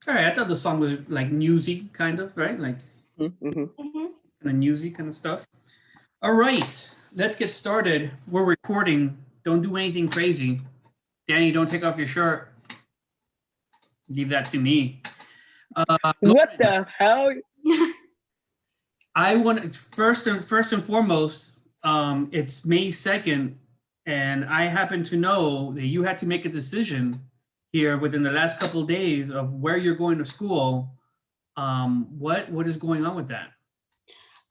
All right, I thought the song was like newsy, kind of, right? Like Mm-hmm. Hmm. kind of newsy kind of stuff. All right, let's get started. We're recording. Don't do anything crazy. Danny, don't take off your shirt. Leave that to me. What the hell? I want first and foremost. It's May 2nd, and I happen to know that you had to make a decision here within the last couple of days of where you're going to school. What is going on with that?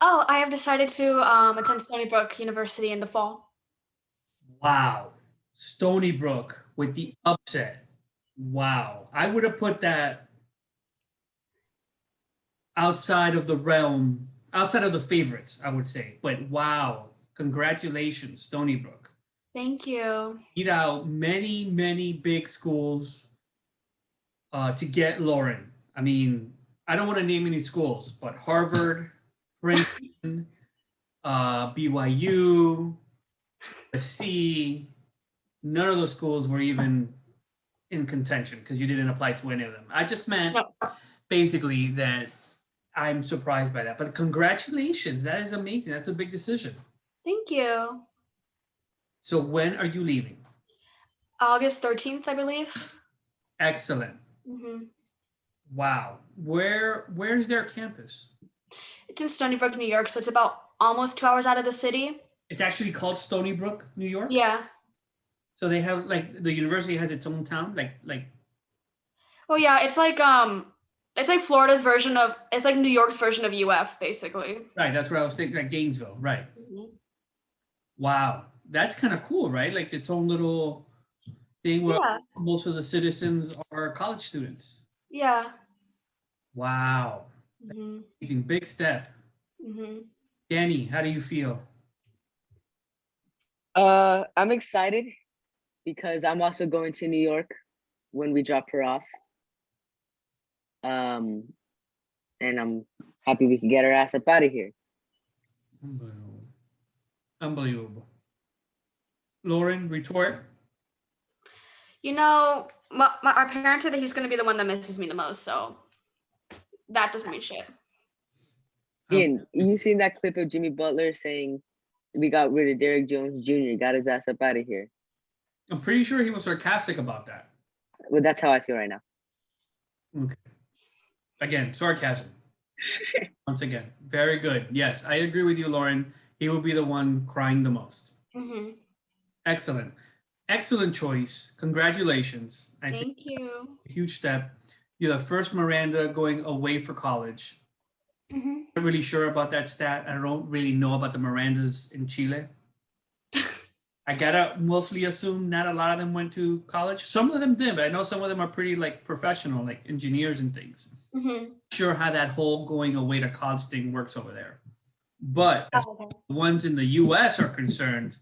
Oh, I have decided to attend Stony Brook University in the fall. Wow, Stony Brook with the upset. Wow, I would have put that outside of the realm, outside of the favorites, I would say. But wow, congratulations, Stony Brook. Thank you. Beat out many big schools to get Lauren. I mean, I don't want to name any schools, but Harvard, Princeton, BYU, USC, none of those schools were even in contention because you didn't apply to any of them. I just meant No. basically that I'm surprised by that. But congratulations, that is amazing. That's a big decision. Thank you. So when are you leaving? August 13th, I believe. Excellent. Hmm. Wow. Where's their campus? It's in Stony Brook, New York, so it's about almost 2 hours out of the city. It's actually called Stony Brook, New York. Yeah. So they have like the university has its own town, like. Well, yeah, it's like Florida's version of, it's like New York's version of UF, basically. Right. That's what I was thinking, like Gainesville. Right. Mhm. Wow. That's kind of cool, right? Like its own little thing where Yeah. most of the citizens are college students. Yeah. Wow. Hmm. Amazing. Big step. Hmm. Danny, how do you feel? I'm excited because I'm also going to New York when we drop her off. And I'm happy we can get her ass up out of here. Unbelievable. Unbelievable. Lauren, retort. You know, our parents said that he's going to be the one that misses me the most, so that doesn't mean shit. Ian, you seen that clip of Jimmy Butler saying we got rid of Derrick Jones Jr., got his ass up out of here? I'm pretty sure he was sarcastic about that. Well, that's how I feel right now. Okay. Again, sarcasm. Once again, very good. Yes, I agree with you, Lauren. He will be the one crying the most. Hmm. Excellent. Excellent choice. Congratulations. I think Thank you. a huge step. You're the first Miranda going away for college. Hmm. I'm not really sure about that stat. I don't really know about the Mirandas in Chile. I gotta mostly assume not a lot of them went to college. Some of them did, but I know some of them are pretty like professional, like engineers and things. Hmm. Sure how that whole going away to college thing works over there. But as Oh, okay. the ones in the US are concerned,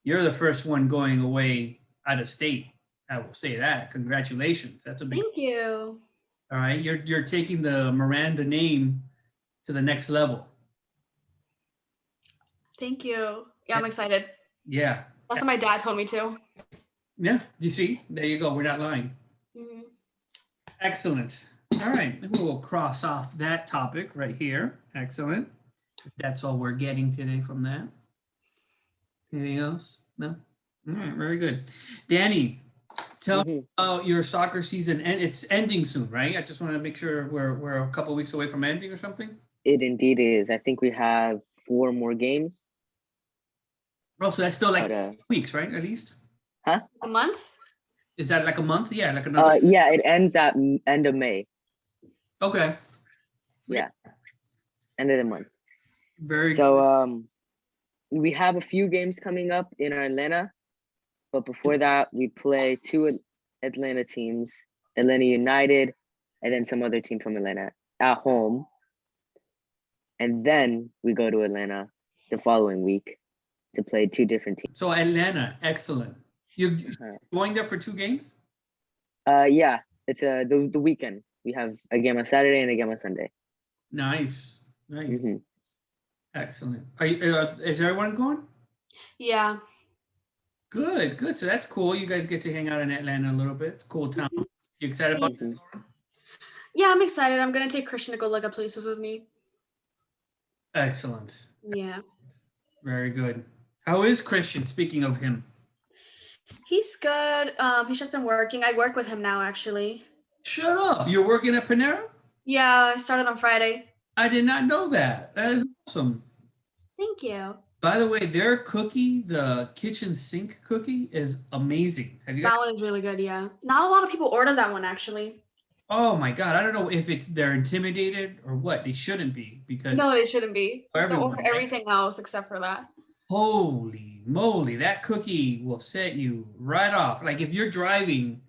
you're the first one going away out of state. I will say that. Congratulations. That's a big. Thank you. All right. You're taking the Miranda name to the next level. Thank you. Yeah, I'm excited. Yeah. That's what my dad told me to. Yeah. You see? There you go. We're not lying. Hmm. Excellent. All right. Maybe we'll cross off that topic right here. Excellent. That's all we're getting today from that. Anything else? No? All right. Very good. Danny, tell me about your soccer season. And it's ending soon, right? I just want to make sure we're a couple weeks away from ending or something. It indeed is. I think we have 4 more games. Oh, so that's still like But, weeks, right? At least. huh? A month? Is that like a month? Yeah, like another. Yeah, it ends at end of May. Okay. Yeah, end of the month. Very good. So we have a few games coming up in Atlanta, but before that, we play 2 Atlanta teams, Atlanta United, and then some other team from Atlanta at home. And then we go to Atlanta the following week to play 2 different teams. So Atlanta, excellent. You're going there for 2 games? Yeah, it's the weekend. We have a game on Saturday and a game on Sunday. Nice. Mm-hmm. Excellent. Is everyone going? Yeah. Good. So that's cool. You guys get to hang out in Atlanta a little bit. It's a cool town. You excited about that, Lauren? Yeah, I'm excited. I'm gonna take Christian to go look at places with me. Excellent. Yeah. Very good. How is Christian? Speaking of him. He's good. He's just been working. I work with him now, actually. Shut up. You're working at Panera? Yeah, I started on Friday. I did not know that. That is awesome. Thank you. By the way, their cookie, the kitchen sink cookie, is amazing. Have you guys? That one is really good, yeah. Not a lot of people order that one, actually. Oh my God. I don't know if they're intimidated or what. They shouldn't be because No, it shouldn't be. for They'll everyone, order right? everything else except for that. Holy moly, that cookie will set you right off. Like if you're driving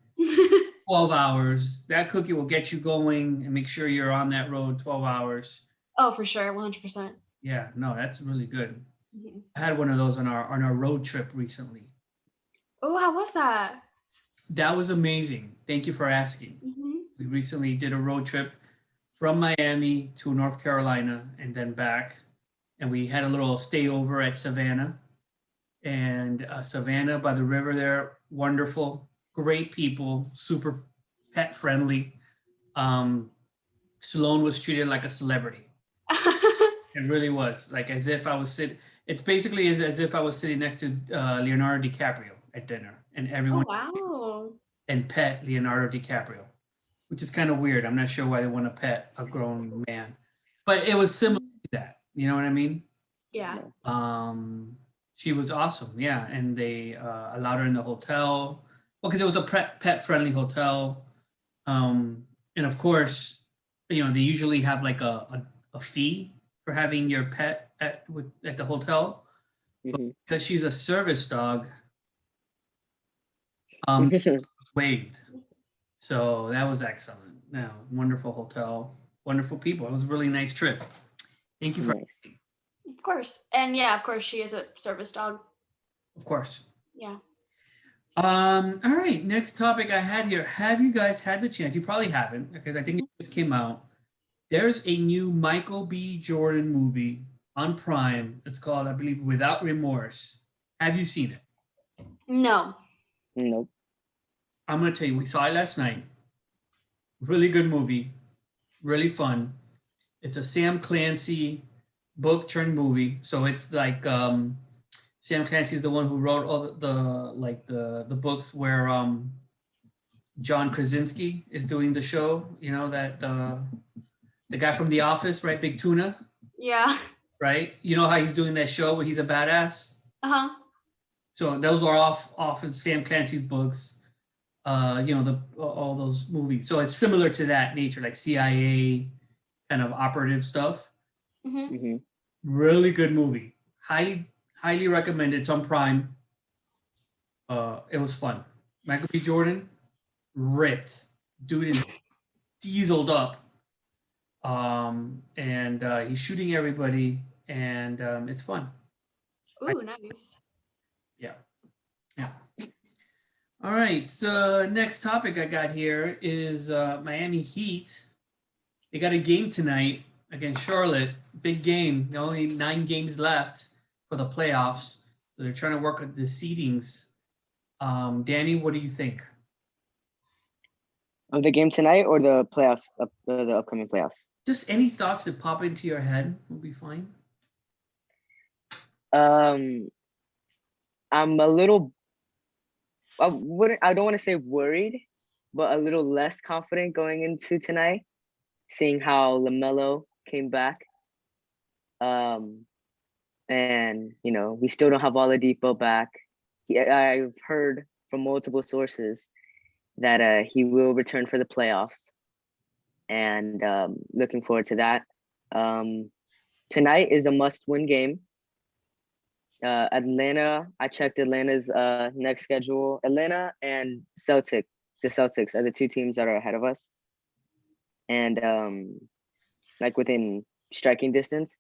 12 hours, that cookie will get you going and make sure you're on that road 12 hours. Oh, for sure, 100%. Yeah, no, that's really good. Mhm. I had one of those on our road trip recently. Oh, how was that? That was amazing. Thank you for asking. Mm-hmm. We recently did a road trip from Miami to North Carolina and then back. And we had a little stayover at Savannah. And Savannah by the river there, wonderful, great people, super pet friendly. Sloan was treated like a celebrity. It really was, like as if I was sitting. It's basically as if I was sitting next to Leonardo DiCaprio at dinner, and Oh, everyone wow. and pet Leonardo DiCaprio, which is kind of weird. I'm not sure why they want to pet a grown man, but it was similar to that. You know what I mean? Yeah. She was awesome, yeah, and they allowed her in the hotel. Well, because it was a pet friendly hotel, and of course, you know they usually have like a fee for having your pet at the hotel. Mhm. Because she's a service dog, it was waived. So that was excellent. Yeah, wonderful hotel, wonderful people. It was a really nice trip. Thank you for, Nice. Of course. And yeah, of course, she is a service dog. of course. Yeah. All right, next topic I had here. Have you guys had the chance? You probably haven't, because I think it just came out. There's a new Michael B. Jordan movie on Prime. It's called, I believe, Without Remorse. Have you seen it? No. Nope. I'm gonna tell you, we saw it last night. Really good movie, really fun. It's a Sam Clancy book turned movie. So it's like Sam Clancy is the one who wrote all the books where John Krasinski is doing the show. You know that the guy from The Office, right? Big Tuna, Yeah. right? You know how he's doing that show where he's a badass. Uh-huh. So those are off of Sam Clancy's books. You know all those movies. So it's similar to that nature, like CIA kind of operative stuff. Mm-hmm. Hmm. Really good movie. Highly recommended. It's on Prime. It was fun. Michael B. Jordan, ripped. Dude is dieseled up. And he's shooting everybody, and it's fun. Ooh, nice. Yeah. All right. So next topic I got here is Miami Heat. They got a game tonight against Charlotte. Big game. Only 9 games left for the playoffs. So they're trying to work with the seedings. Danny, what do you think? Of the game tonight or the playoffs, the upcoming playoffs? Just any thoughts that pop into your head will be fine. I'm a little. I don't want to say worried, but a little less confident going into tonight, seeing how LaMelo came back. And you know we still don't have Oladipo back. I've heard from multiple sources that he will return for the playoffs, and looking forward to that. Tonight is a must-win game. Atlanta, I checked Atlanta's next schedule. Atlanta and the Celtics are the 2 teams that are ahead of us, and like within striking distance.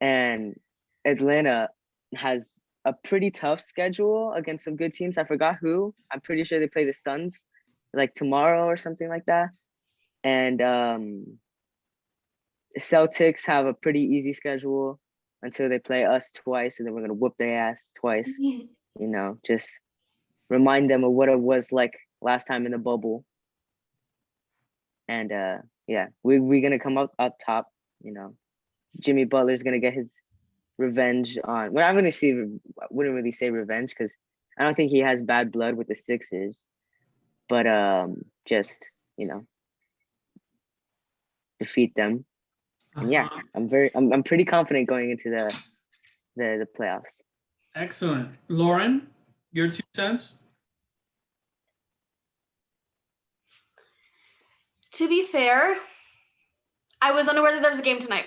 And Atlanta has a pretty tough schedule against some good teams. I forgot who. I'm pretty sure they play the Suns like tomorrow or something like that. And the Celtics have a pretty easy schedule until they play us twice, and then we're gonna whoop their ass twice. You know, just remind them of what it was like last time in the bubble. And yeah, we're gonna come up top. You know, Jimmy Butler's gonna get his revenge on. Well, I'm gonna see. Wouldn't really say revenge because I don't think he has bad blood with the Sixers, but just you know, defeat them. And yeah, I'm pretty confident going into the playoffs. Excellent. Lauren, your 2 cents? To be fair, I was unaware that there was a game tonight.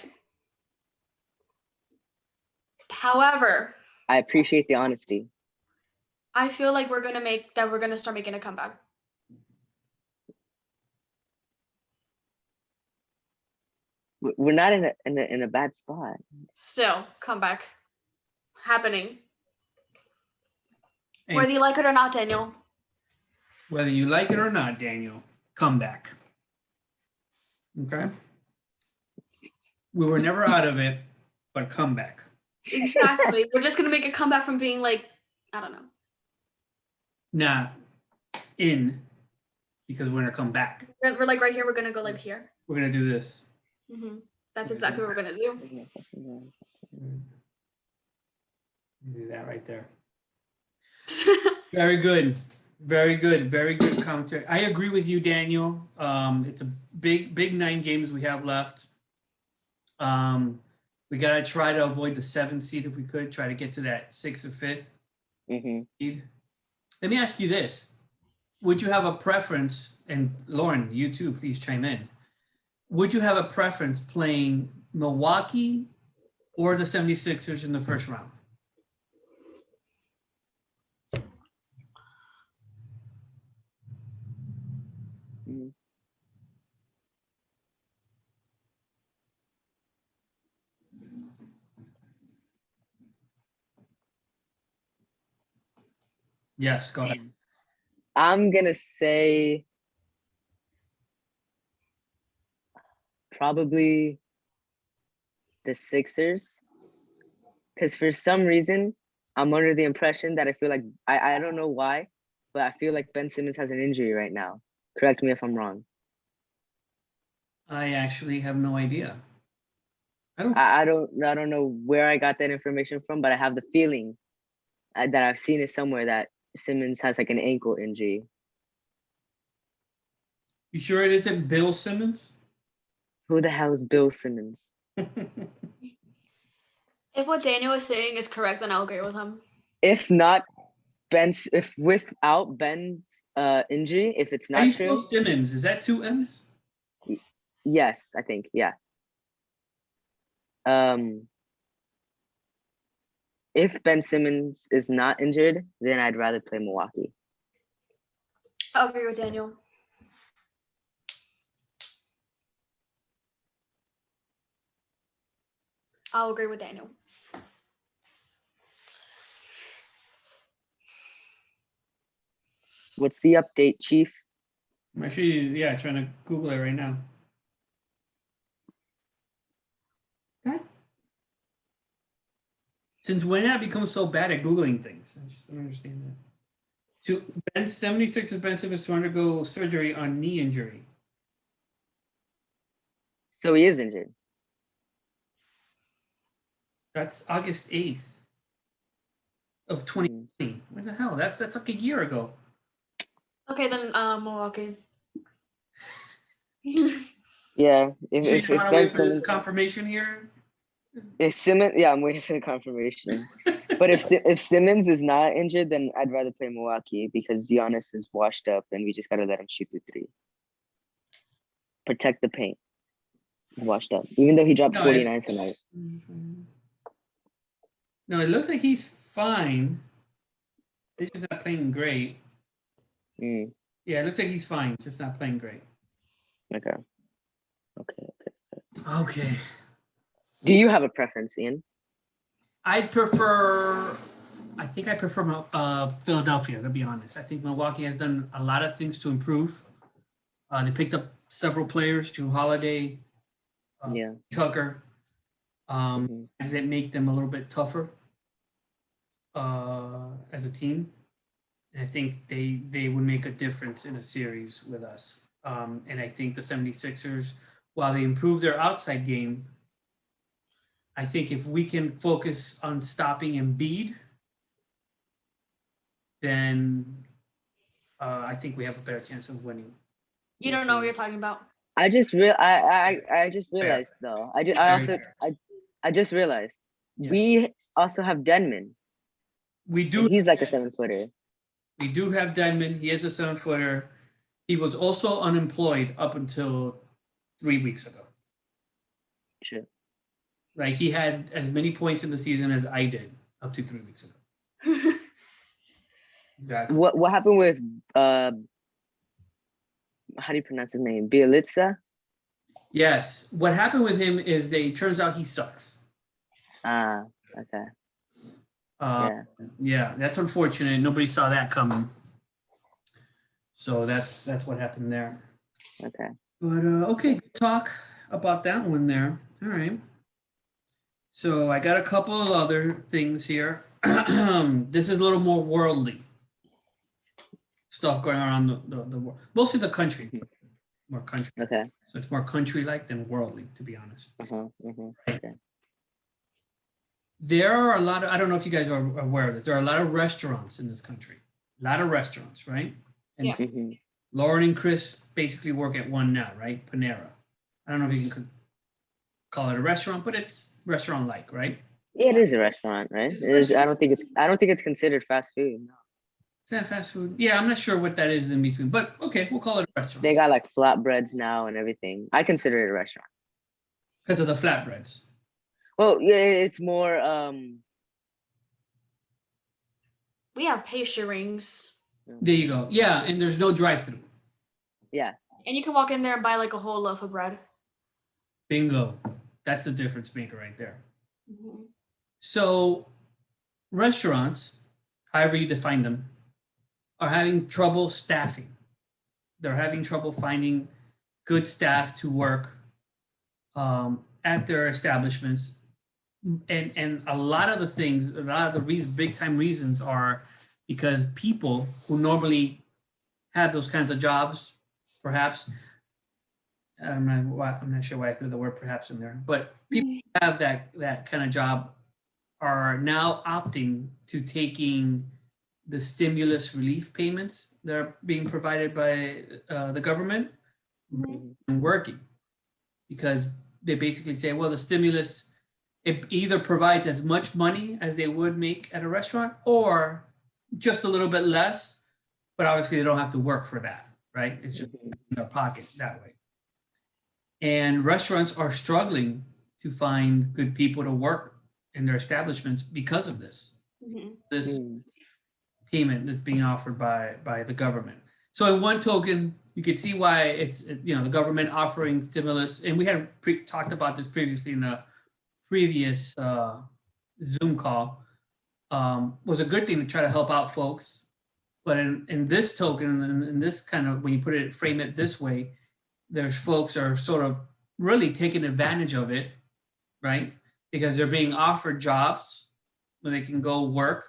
However, I appreciate the honesty. I feel like we're gonna start making a comeback. We're not in a bad spot. Still, comeback happening. Hey, Whether you like it or not, Daniel. whether you like it or not, Daniel, come back. Okay? We were never out of it, but come back. Exactly. We're just gonna make a comeback from being like, I don't know. Not in, because we're going to come back. We're like right here. We're gonna go like here. We're going to do this. That's exactly what we're gonna do. Do that right there. Very good. Very good. Very good commentary. I agree with you, Daniel. It's a big 9 games we have left. We got to try to avoid the 7th seed if we could, try to get to that 6th or 5th seed. Let me ask you this. Would you have a preference, and Lauren, you too, please chime in. Would you have a preference playing Milwaukee or the 76ers in the first round? Yes, go ahead. I'm gonna say probably the Sixers, because for some reason I'm under the impression that I feel like I don't know why, but I feel like Ben Simmons has an injury right now. Correct me if I'm wrong. I actually have no idea. I don't know where I got that information from, but I have the feeling that I've seen it somewhere that Simmons has like an ankle injury. You sure it isn't Bill Simmons? Who the hell is Bill Simmons? If what Daniel is saying is correct, then I'll agree with him. If not, if without Ben's injury, if it's How do not you spell true, Simmons? Is that 2 M's? yes, I think, yeah. If Ben Simmons is not injured, then I'd rather play Milwaukee. I'll agree with Daniel. I'll agree with Daniel. What's the update, Chief? I'm actually, trying to Google it right now. What? Since when did I become so bad at Googling things? I just don't understand that. So Ben 76ers Ben Simmons to undergo surgery on knee injury. So he is injured. That's August 8th of 2020. What the hell? That's like a year ago. Okay, then Milwaukee. Yeah. If you want to wait for this confirmation here? If Simmons, yeah, I'm waiting for the confirmation. But if Simmons is not injured, then I'd rather play Milwaukee because Giannis is washed up and we just gotta let him shoot the 3. Protect the paint. He's washed up, even though he dropped 49 tonight. No, it looks like he's fine. He's just not playing great. Yeah, it looks like he's fine, just not playing great. Okay. Do you have a preference, Ian? I think I prefer Philadelphia, to be honest. I think Milwaukee has done a lot of things to improve. They picked up several players, Drew Holiday, Tucker. Does it make them a little bit tougher as a team? And I think they would make a difference in a series with us. And I think the 76ers, while they improve their outside game, I think if we can focus on stopping Embiid, then I think we have a better chance of winning. You don't know what you're talking about. I just realized though. I just realized Yes. we also have Denman. We do. And he's like a 7-footer. We do have Denman. He is a 7-footer. He was also unemployed up until 3 weeks ago. Sure. Like he had as many points in the season as I did up to 3 weeks ago. Exactly. What happened with how do you pronounce his name? Bielitsa? Yes. What happened with him is turns out he sucks. Ah, okay. Yeah, that's unfortunate. Nobody saw that coming. So that's what happened there. Okay. But okay, good talk about that one there. All right. So I got a couple of other things here. This is a little more worldly stuff going on around the world. Mostly the country. More country. Okay. So it's more country-like than worldly, to be honest. Okay. There are a lot of, I don't know if you guys are aware of this, there are a lot of restaurants in this country. A lot of restaurants, right? And Yeah. Lauren and Chris basically work at one now, right? Panera. I don't know if you can call it a restaurant, but it's restaurant-like, right? Yeah, it is a restaurant, right? It's a restaurant. I don't think it's considered fast food. No. Is that fast food? Yeah, I'm not sure what that is in between, but okay, we'll call it a restaurant. They got like flatbreads now and everything. I consider it a restaurant. Because of the flatbreads. Well, yeah, it's more We have pastry rings. There you go. Yeah, and there's no drive-through. yeah. And you can walk in there and buy like a whole loaf of bread. Bingo. That's the difference maker right there. Mm-hmm. So restaurants, however you define them, are having trouble staffing. They're having trouble finding good staff to work at their establishments. And a lot of the big time reasons are because people who normally have those kinds of jobs, perhaps, I'm not sure why I threw the word perhaps in there, but people who have that kind of job are now opting to taking the stimulus relief payments that are being provided by the government and working, because they basically say, well, the stimulus, it either provides as much money as they would make at a restaurant or just a little bit less, but obviously they don't have to work for that, right? It's just in their pocket that way. And restaurants are struggling to find good people to work in their establishments because of this. This payment that's being offered by the government. So in one token, you could see why it's, the government offering stimulus. And we had talked about this previously in a previous Zoom call, was a good thing to try to help out folks. But in this token, in this kind of, when you frame it this way, there's folks are sort of really taking advantage of it, right? Because they're being offered jobs where they can go work,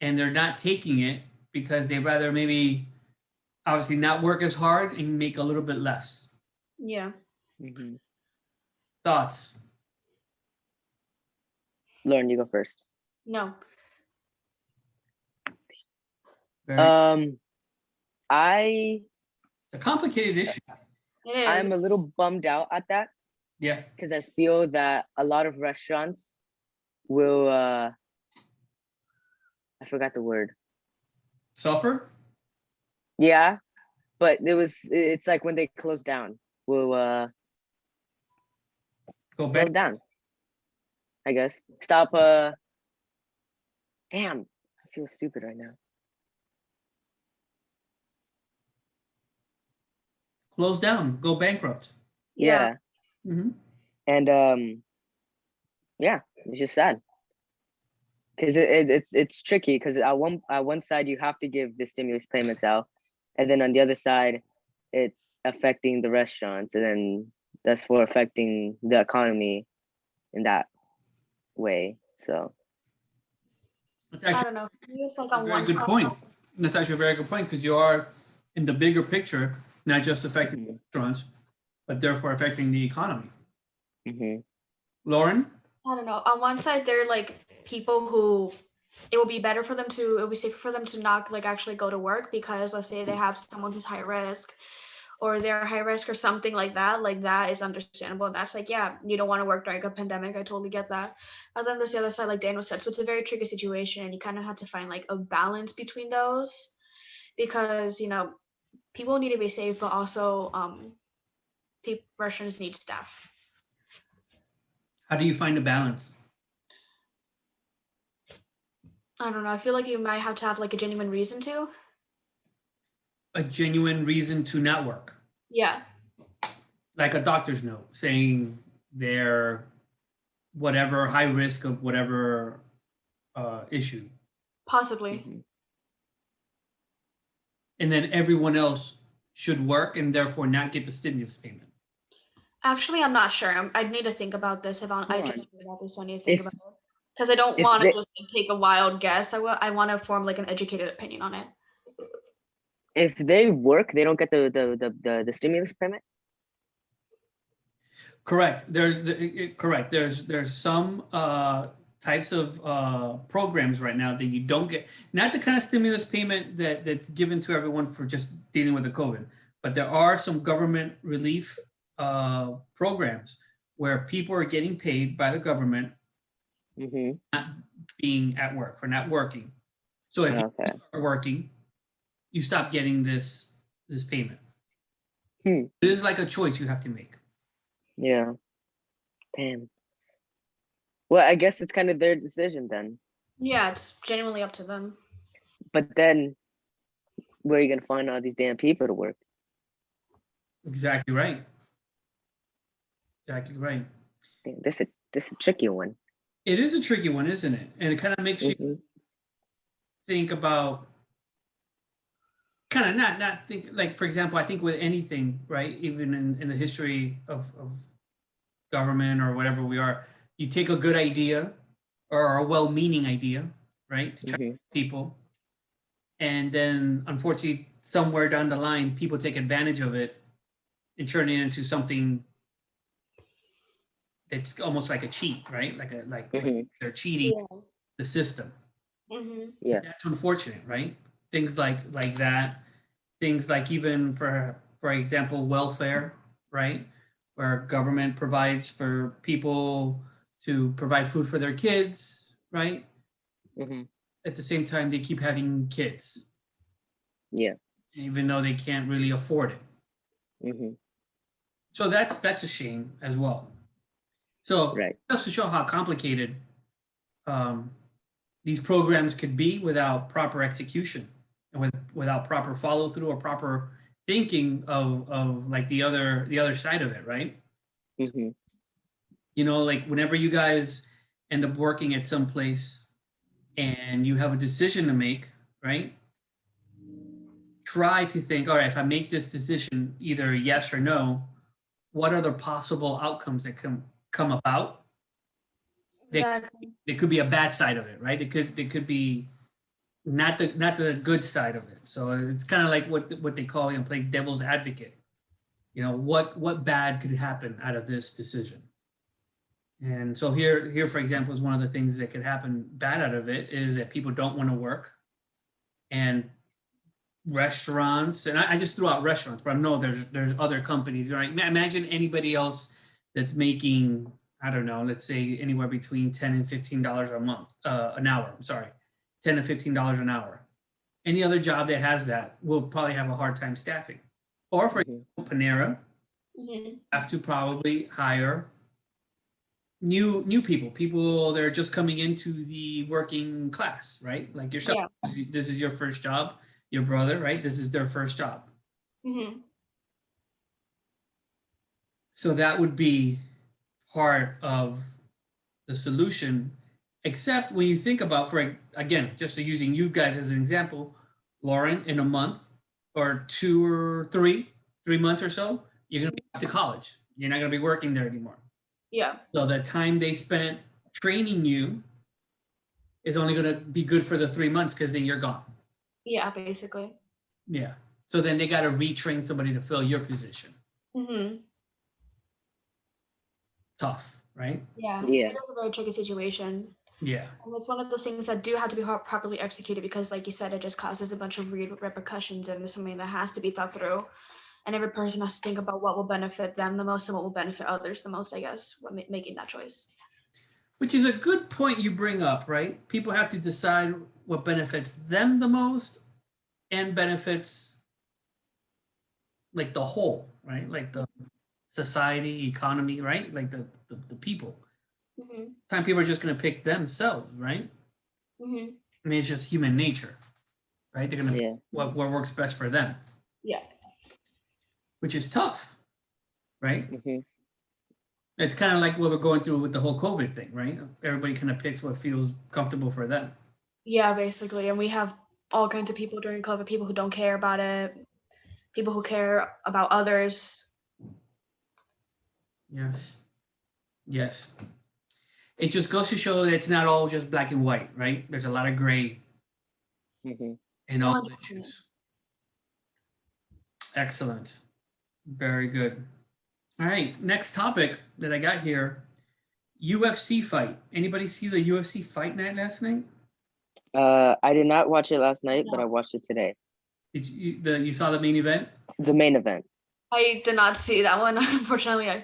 and they're not taking it because they rather maybe obviously not work as hard and make a little bit less. Yeah. Thoughts? Lauren, you go first. No. Very, It's a complicated issue. It is. I'm a little bummed out at that Yeah. because I feel that a lot of restaurants will I forgot the word. Suffer? Yeah, but it's like when they close down, will Go back. close down. I guess. Stop damn, I feel stupid right now. Close down. Go bankrupt. Yeah. Mm-hmm. And yeah, it's just sad. Because it's tricky because at one side you have to give the stimulus payments out, and then on the other side it's affecting the restaurants, and then that's for affecting the economy in that way. So That's I actually don't know. It's like a on very one good side. point. That's actually a very good point because you are in the bigger picture. not just affecting restaurants, but therefore affecting the economy. Lauren? I don't know. On one side, they're like people who it will be better for them to, it will be safer for them to not like actually go to work because let's say they have someone who's high risk or they're high risk or something like that is understandable. And that's like, yeah, you don't want to work during a pandemic. I totally get that. But then there's the other side, like Daniel said. So it's a very tricky situation. And you kind of have to find like a balance between those because, people need to be safe, but also restaurants need staff. How do you find a balance? I don't know. I feel like you might have to have like a genuine reason to. A genuine reason to not work. Yeah. Like a doctor's note saying they're whatever high risk of whatever issue. Possibly. And then everyone else should work and therefore not get the stimulus payment. Actually, I'm not sure. I'd need to think about this. I just figured out this. I need to think If- about it because I don't if want to they- just like, take a wild guess. I want to form like an educated opinion on it. If they work, they don't get the stimulus payment. Correct. Correct. There's some types of programs right now that you don't get, not the kind of stimulus payment that's given to everyone for just dealing with the COVID, but there are some government relief programs where people are getting paid by the government not being at work, for not working. So if you start working, you stop getting this payment. It is like a choice you have to make. Yeah. Damn. Well, I guess it's kind of their decision then. Yeah, it's genuinely up to them. But then, where are you gonna find all these damn people to work? Exactly right. Exactly right. Damn, this a tricky one. It is a tricky one, isn't it? And it kind of makes you think about, kind of not think, like, for example, I think with anything, right, even in the history of government or whatever we are, you take a good idea or a well-meaning idea, right, to try to help people. And then, unfortunately, somewhere down the line, people take advantage of it and turn it into something that's almost like a cheat, right? Like they're cheating the system. Yeah. That's unfortunate, right? Things like that. Things like even for example, welfare, right? Where government provides for people to provide food for their kids, right? At the same time, they keep having kids. Yeah. Even though they can't really afford it. So that's a shame as well. So just to show how complicated these programs could be without proper execution and without proper follow through or proper thinking of like the other side of it, right? Like whenever you guys end up working at some place and you have a decision to make, right? Try to think, all right, if I make this decision, either yes or no, what are the possible outcomes that come about? Exactly. There could be a bad side of it, right? It could be not the good side of it. So it's kind of like what they call playing devil's advocate. What bad could happen out of this decision? And so here, for example, is one of the things that could happen bad out of it is that people don't want to work, and restaurants, and I just threw out restaurants, but I know there's other companies, right? Imagine anybody else that's making, I don't know, let's say anywhere between $10 and $15 a month, an hour. I'm sorry, $10 to $15 an hour. Any other job that has that will probably have a hard time staffing. Or for example, Panera have to probably hire new people that are just coming into the working class, right? Like yourself. Yeah. This is your first job. Your brother, right? This is their first job. So that would be part of the solution, except when you think about, again, just using you guys as an example, Lauren, in a month or 2 or 3 months or so, you're going to be off to college. You're not going to be working there anymore. Yeah. So the time they spent training you is only going to be good for the 3 months because then you're gone. Yeah, basically. Yeah. So then they got to retrain somebody to fill your position. Mm-hmm. Tough, right? Yeah. Yeah. It is a very tricky situation. Yeah. And it's one of those things that do have to be properly executed because, like you said, it just causes a bunch of weird repercussions, and it's something that has to be thought through. And every person has to think about what will benefit them the most and what will benefit others the most, I guess, when making that choice. Which is a good point you bring up, right? People have to decide what benefits them the most and benefits like the whole, right? Like the society, economy, right? Like the people. Mm-hmm. Time people are just going to pick themselves, right? Mm-hmm. I mean, it's just human nature, right? They're going to Yeah. pick what works best for them, Yeah. which is tough, right? Mm-hmm. It's kind of like what we're going through with the whole COVID thing, right? Everybody kind of picks what feels comfortable for them. Yeah, basically. And we have all kinds of people during COVID, people who don't care about it, people who care about others. Yes. Yes. It just goes to show that it's not all just black and white, right? There's a lot of gray Mm-hmm. in all 100%. issues. Excellent. Very good. All right. Next topic that I got here, UFC fight. Anybody see the UFC fight night last night? I did not watch it last night, but No. I watched it today. Did you saw the main event? The main event. I did not see that one, unfortunately.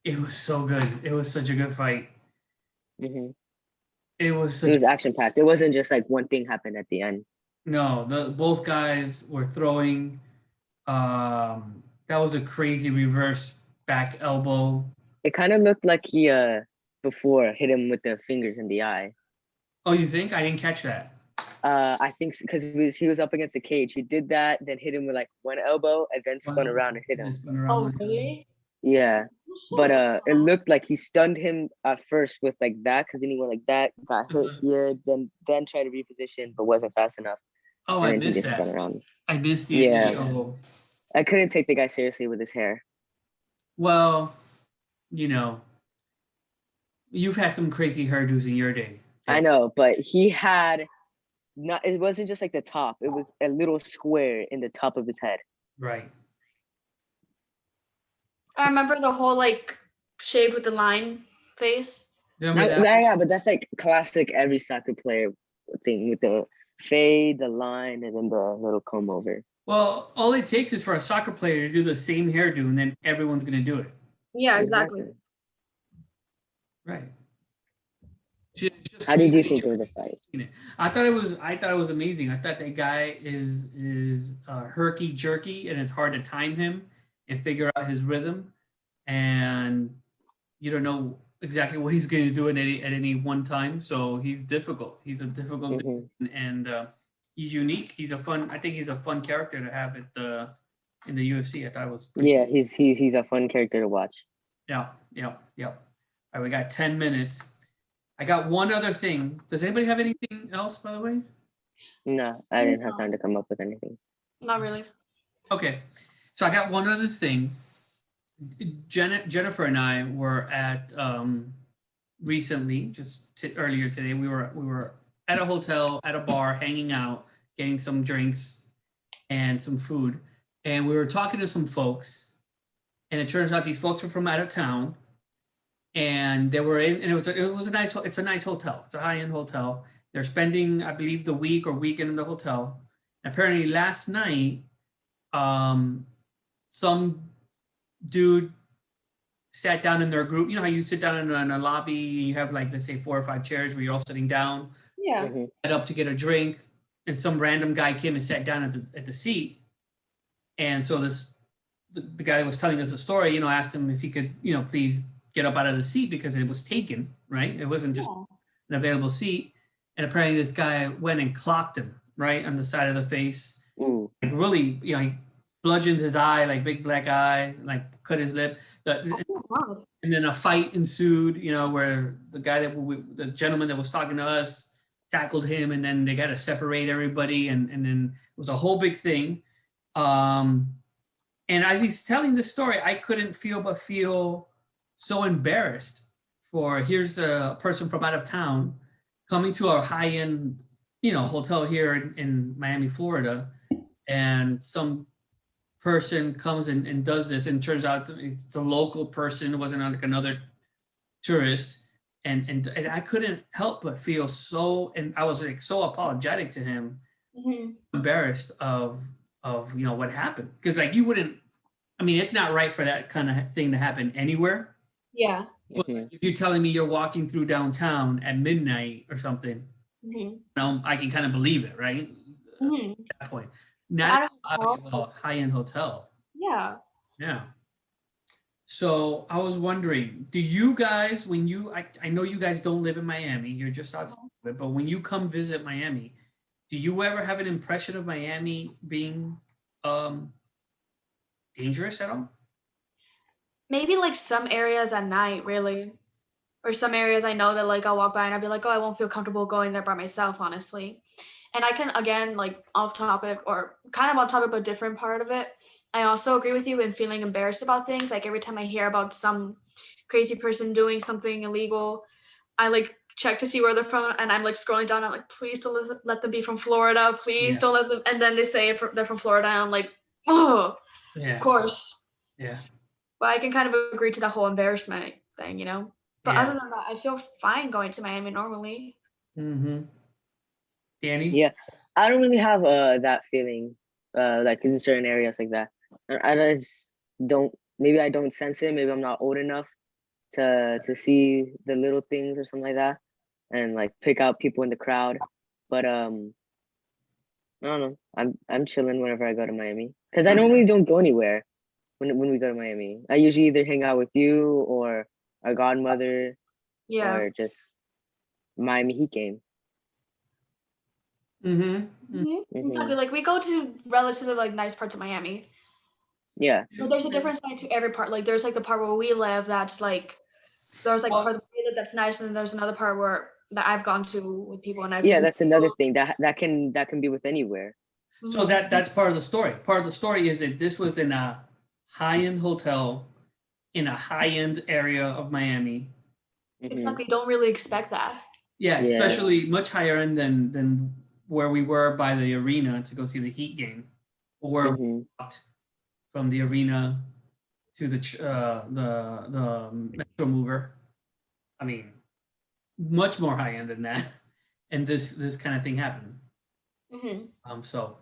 It was so good. It was such a good fight. Mm-hmm. It was It such was action packed. It wasn't just like one thing happened at the end. no, both guys were throwing. That was a crazy reverse back elbow. It kind of looked like he before hit him with the fingers in the eye. Oh, you think? I didn't catch that. I think because he was up against the cage. He did that, then hit him with like one elbow, and then spun around and hit him. Spun around Oh, with him. really? Yeah, but it looked like he stunned him at first with like that, because then he went like that, got hit here, then tried to reposition, but wasn't fast enough, Oh, and I then he missed just spun that. around. I missed the Yeah. initial. I couldn't take the guy seriously with his hair. Well, you know, you've had some crazy hairdos in your day. I know, but he had not. It wasn't just like the top. It was a little square in the top of his head. Right. I remember the whole like shaved with the line face. Remember that? Yeah, but that's like classic every soccer player thing with the fade, the line, and then the little comb over. Well, all it takes is for a soccer player to do the same hairdo, and then everyone's going to do it. Yeah, exactly. Right. How did you think of the fight? I thought it was amazing. I thought that guy is herky jerky, and it's hard to time him and figure out his rhythm, and you don't know exactly what he's going to do at any one time. So he's difficult. He's a difficult dude, and he's unique. I think he's a fun character to have in the UFC. I thought it was Yeah, he's a fun character to watch. Yeah. All right, we got 10 minutes. I got one other thing. Does anybody have anything else, by the way? No, I didn't have time to come up with anything. Not really. Okay, so I got one other thing. Jennifer and I were at recently, earlier today. We were at a hotel, at a bar, hanging out, getting some drinks and some food, and we were talking to some folks. And it turns out these folks were from out of town, and they were in, and it's a nice hotel. It's a high-end hotel. They're spending, I believe, the week or weekend in the hotel. Apparently, last night, some dude sat down in their group. You know how you sit down in a lobby, and you have like, let's say 4 or 5 chairs where you're all sitting down. Yeah. Got up to get a drink, and some random guy came and sat down at the seat. And so the guy that was telling us the story, asked him if he could, please get up out of the seat because it was taken, right? It wasn't just an available seat. And apparently this guy went and clocked him right on the side of the face. Ooh. Like really, he bludgeoned his eye, like big black eye, like cut his lip. And then a fight ensued, where the gentleman that was talking to us tackled him, and then they got to separate everybody. And then it was a whole big thing. And as he's telling this story, I couldn't feel so embarrassed here's a person from out of town coming to a high-end, hotel here in Miami, Florida, and some person comes and does this, and turns out it's a local person. It wasn't like another tourist, and I couldn't help but feel so, and I was like so apologetic to him, embarrassed of what happened, because like you wouldn't. I mean, it's not right for that kind of thing to happen anywhere. Yeah. But if you're telling me you're walking through downtown at midnight or something, I can kind of believe it, right? At that point, not a high-end hotel. Yeah. Yeah. So I was wondering, do you guys, when I know you guys don't live in Miami, you're just outside of it, but when you come visit Miami, do you ever have an impression of Miami being dangerous at all? Maybe like some areas at night, really. Or some areas I know that like I'll walk by and I'll be like, oh, I won't feel comfortable going there by myself, honestly. And I can, again, like off topic or kind of on topic, but different part of it. I also agree with you in feeling embarrassed about things. Like every time I hear about some crazy person doing something illegal, I like check to see where they're from, and I'm like scrolling down. I'm like, please don't let them be from Florida. Please don't let them. And then they say they're from Florida, and I'm like, oh, of course. Yeah. But I can kind of agree to the whole embarrassment thing, you know. But other than that, I feel fine going to Miami normally. Danny? Yeah, I don't really have that feeling, like in certain areas like that. I just don't. Maybe I don't sense it. Maybe I'm not old enough to see the little things or something like that, and like pick out people in the crowd. But I don't know. I'm chilling whenever I go to Miami, because I normally don't go anywhere when we go to Miami. I usually either hang out with you or our godmother, or just Miami Heat game. Exactly. Like we go to relatively like nice parts of Miami. Yeah. But there's a different side to every part. Like there's like the part where we live that's like there's like part of the way that's nice, and then there's another part where that I've gone to with people, and I've that's another thing that can be with anywhere. So that's part of the story. Part of the story is that this was in a high-end hotel in a high-end area of Miami. Exactly. Don't really expect that. Yeah, especially much higher end than where we were by the arena to go see the Heat game, or where we walked from the arena to the Metro Mover. I mean, much more high end than that, and this kind of thing happened. So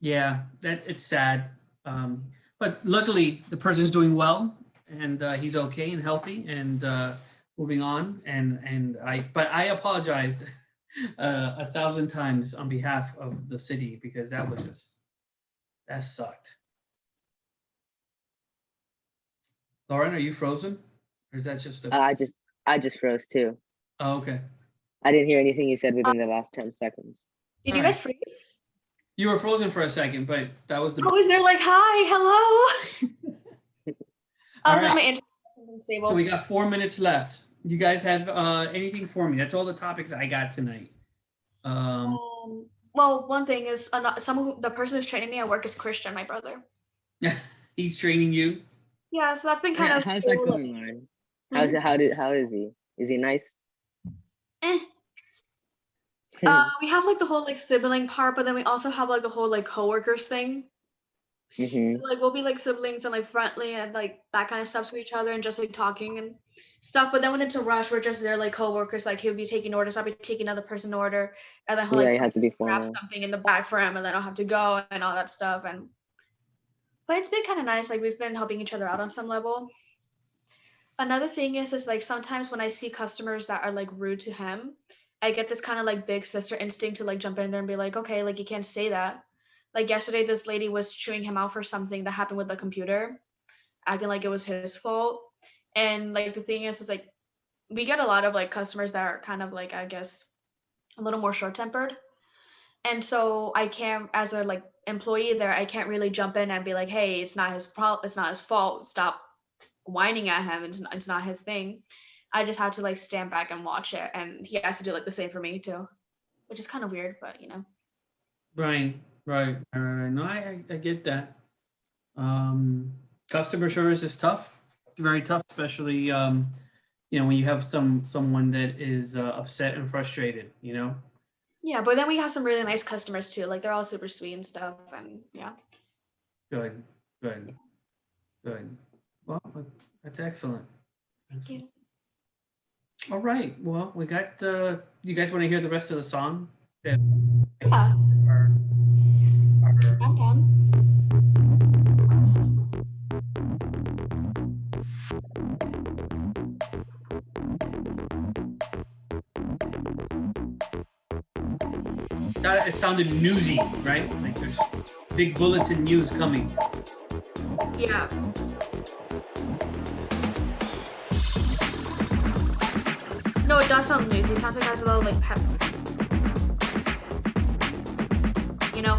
yeah, that it's sad, but luckily the person's doing well, and he's okay and healthy, and moving on. And I apologized 1,000 times on behalf of the city, because that sucked. Lauren, are you frozen, or is that just I just froze too. Oh, okay. I didn't hear anything you said within the last 10 seconds. Did you guys freeze? You were frozen for a second, but that was the. Oh, is there like hi, hello? All right. So we got 4 minutes left. You guys have anything for me? That's all the topics I got tonight. Well, one thing is the person who's training me at work is Christian, my brother. He's training you? Yeah, so that's been kind of. How's that going, Lauren? How is he? Is he nice? We have like the whole like sibling part, but then we also have like the whole like coworkers thing. So, like we'll be like siblings and like friendly and like that kind of stuff to each other and just like talking and stuff. But then when it's a rush, we're just there like coworkers. Like he'll be taking orders, I'll be taking another person's order, and then he'll like you have to be grab something in the back for him, and then I'll have to go and all that stuff. But it's been kind of nice. Like we've been helping each other out on some level. Another thing is like sometimes when I see customers that are like rude to him, I get this kind of like big sister instinct to like jump in there and be like, okay, like you can't say that. Like yesterday, this lady was chewing him out for something that happened with the computer, acting like it was his fault. And like the thing is like we get a lot of like customers that are kind of like, I guess, a little more short-tempered. And so I can't, as a like employee there, I can't really jump in and be like, hey, it's not his problem, it's not his fault, stop whining at him, it's not his thing. I just had to like stand back and watch it, and he has to do like the same for me too, which is kind of weird, but you know. Right. No, I get that. Customer service is tough, very tough, especially when you have someone that is upset and frustrated. Yeah, but then we have some really nice customers too. Like they're all super sweet and stuff, and yeah. Good. Well, that's excellent. Thank you. All right. Well, we got. You guys want to hear the rest of the song? That Yeah, our I'm down. it sounded newsy, right? Like there's big bulletin news coming. Yeah. No, it does sound newsy. It sounds like it has a little like pep. You know?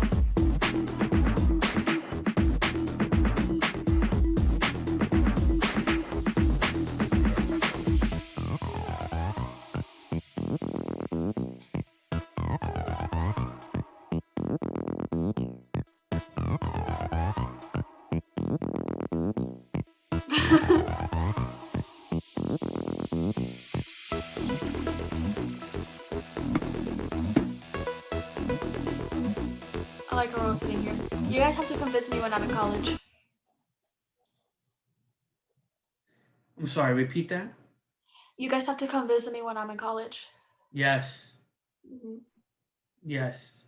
I like how we're all sitting here. You guys have to come visit me when I'm in college. I'm sorry. Repeat that. You guys have to come visit me when I'm in college. Yes. Hmm. Yes.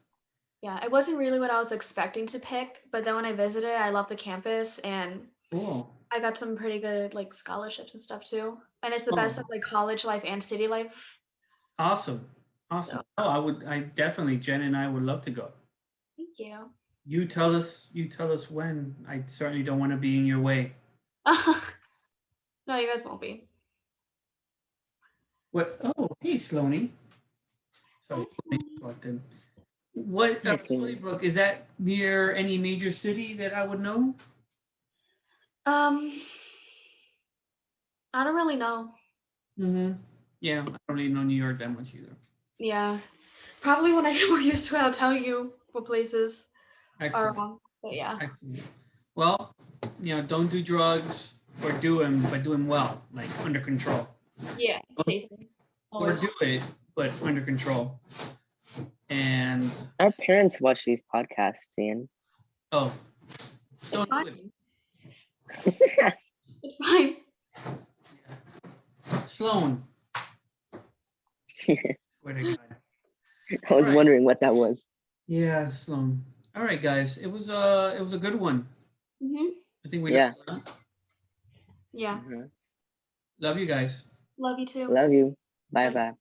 Yeah, it wasn't really what I was expecting to pick, but then when I visited, I loved the campus and Cool. I got some pretty good like scholarships and stuff too. And it's the Oh. best of like college life and city life. Awesome. So Oh, I definitely, Jen and I would love to go. thank you. You tell us when. I certainly don't want to be in your way. No, you guys won't be. What? Oh, hey, Sloanie. Sorry. Hi, Sloanie. Walked in. What, Hi, Stony Sloanie. Brook, is that near any major city that I would know? I don't really know. Mm-hmm. Yeah, I don't really know New York that much either. Yeah. Probably when I get more used to it, I'll tell you what places are Excellent. wrong. But yeah. Excellent. Well, don't do drugs or do them, but do them well, like under control. Yeah. Safely. Or Always. do it, but under control. And Our parents watch these podcasts, Ian. oh, It's don't do fine. it. It's fine. Sloan. Swear to God. I was Right. wondering what that was. Yeah, Sloan. All right, guys. It was a good one. Mhm. I think we Yeah. learned a lot. Yeah. Mhm. Love you guys. Love you too. Love you. Bye Bye. bye.